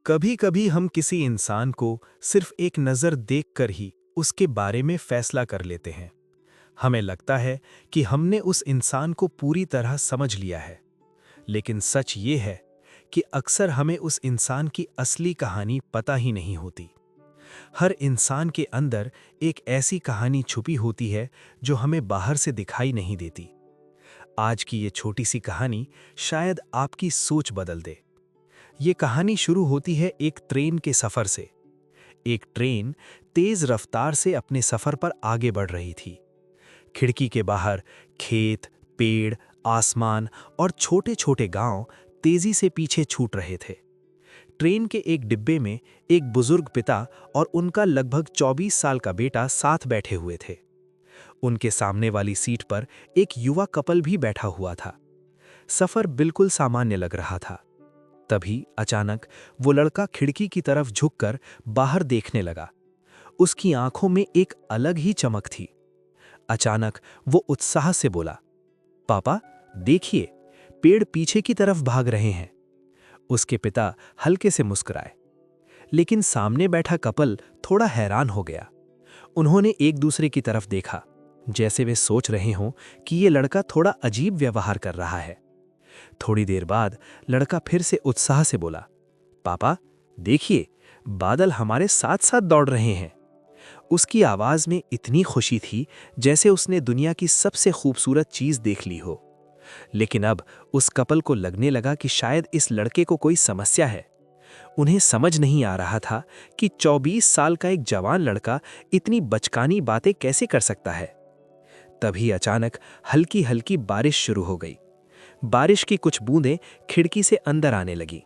कभी कभी हम किसी इंसान को सिर्फ एक नज़र देखकर ही उसके बारे में फैसला कर लेते हैं। हमें लगता है कि हमने उस इंसान को पूरी तरह समझ लिया है, लेकिन सच ये है कि अक्सर हमें उस इंसान की असली कहानी पता ही नहीं होती। हर इंसान के अंदर एक ऐसी कहानी छुपी होती है जो हमें बाहर से दिखाई नहीं देती। आज की ये छोटी सी कहानी शायद आपकी सोच बदल दे। ये कहानी शुरू होती है एक ट्रेन के सफ़र से। एक ट्रेन तेज रफ्तार से अपने सफ़र पर आगे बढ़ रही थी। खिड़की के बाहर खेत, पेड़, आसमान और छोटे-छोटे गांव तेजी से पीछे छूट रहे थे। ट्रेन के एक डिब्बे में एक बुजुर्ग पिता और उनका लगभग 24 साल का बेटा साथ बैठे हुए थे। उनके सामने वाली सीट पर एक युवा कपल भी बैठा हुआ था। सफ़र बिल्कुल सामान्य लग रहा था। तभी अचानक वो लड़का खिड़की की तरफ झुककर बाहर देखने लगा। उसकी आंखों में एक अलग ही चमक थी। अचानक वो उत्साह से बोला, पापा देखिए, पेड़ पीछे की तरफ भाग रहे हैं। उसके पिता हल्के से मुस्कुराए, लेकिन सामने बैठा कपल थोड़ा हैरान हो गया। उन्होंने एक दूसरे की तरफ देखा, जैसे वे सोच रहे हों कि ये लड़का थोड़ा अजीब व्यवहार कर रहा है। थोड़ी देर बाद लड़का फिर से उत्साह से बोला, पापा देखिए, बादल हमारे साथ साथ दौड़ रहे हैं। उसकी आवाज में इतनी खुशी थी जैसे उसने दुनिया की सबसे खूबसूरत चीज देख ली हो। लेकिन अब उस कपल को लगने लगा कि शायद इस लड़के को कोई समस्या है। उन्हें समझ नहीं आ रहा था कि 24 साल का एक जवान लड़का इतनी बचकानी बातें कैसे कर सकता है। तभी अचानक हल्की हल्की बारिश शुरू हो गई। बारिश की कुछ बूंदें खिड़की से अंदर आने लगी।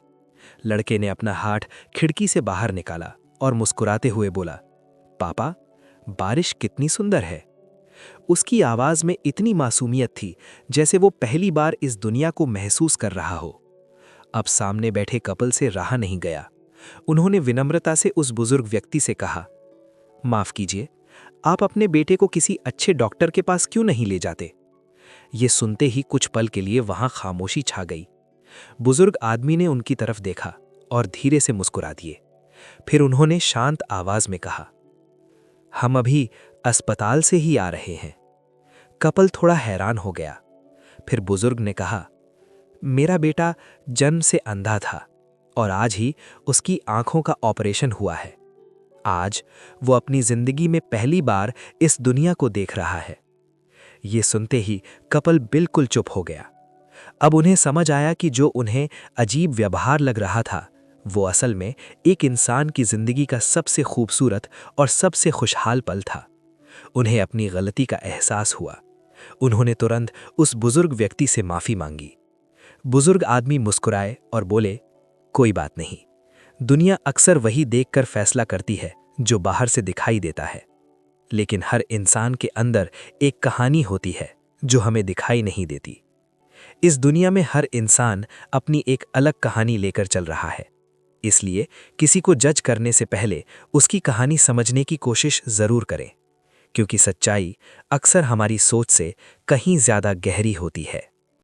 लड़के ने अपना हाथ खिड़की से बाहर निकाला और मुस्कुराते हुए बोला, पापा बारिश कितनी सुंदर है। उसकी आवाज में इतनी मासूमियत थी जैसे वो पहली बार इस दुनिया को महसूस कर रहा हो। अब सामने बैठे कपल से रहा नहीं गया। उन्होंने विनम्रता से उस बुजुर्ग व्यक्ति से कहा, माफ कीजिए, आप अपने बेटे को किसी अच्छे डॉक्टर के पास क्यों नहीं ले जाते। ये सुनते ही कुछ पल के लिए वहां खामोशी छा गई। बुजुर्ग आदमी ने उनकी तरफ देखा और धीरे से मुस्कुरा दिए। फिर उन्होंने शांत आवाज में कहा, हम अभी अस्पताल से ही आ रहे हैं। कपल थोड़ा हैरान हो गया। फिर बुजुर्ग ने कहा, मेरा बेटा जन्म से अंधा था और आज ही उसकी आंखों का ऑपरेशन हुआ है। आज वो अपनी जिंदगी में पहली बार इस दुनिया को देख रहा है। ये सुनते ही कपल बिल्कुल चुप हो गया। अब उन्हें समझ आया कि जो उन्हें अजीब व्यवहार लग रहा था, वो असल में एक इंसान की जिंदगी का सबसे खूबसूरत और सबसे खुशहाल पल था। उन्हें अपनी गलती का एहसास हुआ। उन्होंने तुरंत उस बुजुर्ग व्यक्ति से माफी मांगी। बुजुर्ग आदमी मुस्कुराए और बोले, कोई बात नहीं, दुनिया अक्सर वही देखकर फैसला करती है जो बाहर से दिखाई देता है, लेकिन हर इंसान के अंदर एक कहानी होती है जो हमें दिखाई नहीं देती। इस दुनिया में हर इंसान अपनी एक अलग कहानी लेकर चल रहा है। इसलिए किसी को जज करने से पहले उसकी कहानी समझने की कोशिश जरूर करें, क्योंकि सच्चाई अक्सर हमारी सोच से कहीं ज्यादा गहरी होती है।